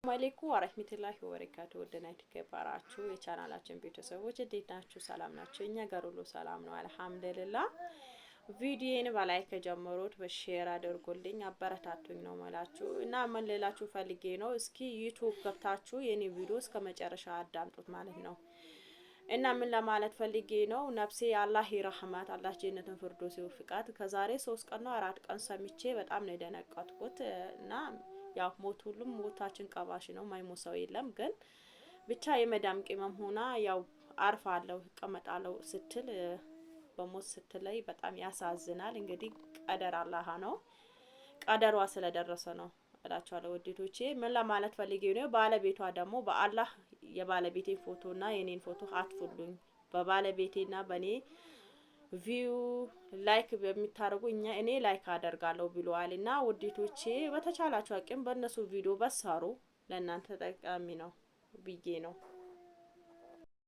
አለይኩም ወራህመቱላሂ ወበረካቱ ወደና የተከበራችሁ የቻናላችን ቤተሰቦች እንዴት ናችሁ? ሰላም ናችሁ? እኛ ጋር ሁሉ ሰላም ነው አልሐምዱሊላህ። ቪዲዮን በላይክ ጀምሩት፣ በሼር አድርጉልኝ፣ አበረታቱኝ ነው ማለት እና ምን ልላችሁ ፈልጌ ነው፣ እስኪ ዩቲዩብ ገብታችሁ የኔ ቪዲዮ እስከ መጨረሻ አዳምጡት ማለት ነው። እና ምን ለማለት ፈልጌ ነው፣ ነፍሴ አላህ ይረህማት፣ አላህ ጀነቱን ፍርዶስ ይወፍቃት። ከዛሬ 3 ቀን ነው 4 ቀን ሰምቼ በጣም ነው የደነቀጥኩት እና ያው ሞት ሁሉም ሞታችን ቀባሽ ነው፣ ማይሞት ሰው የለም። ግን ብቻ የመዳም ቅመም ሆና ያው አርፋለሁ እቀመጣለሁ ስትል በሞት ስትለይ በጣም ያሳዝናል። እንግዲህ ቀደር አላህ ነው፣ ቀደሯ ስለደረሰ ነው እላችኋለሁ ውዴቶቼ። ምን ለማለት ፈልጌ ነው፣ ባለቤቷ ደግሞ በአላህ የባለቤቴን ፎቶና የኔን ፎቶ አትፉልኝ፣ በባለቤቴና በኔ ቪው ላይክ በሚታረጉ እኔ ላይክ አደርጋለሁ ብለዋልና ውዴቶቼ በተቻላችሁ አቅም በእነሱ ቪዲዮ በሰሩ ለእናንተ ጠቃሚ ነው ብዬ ነው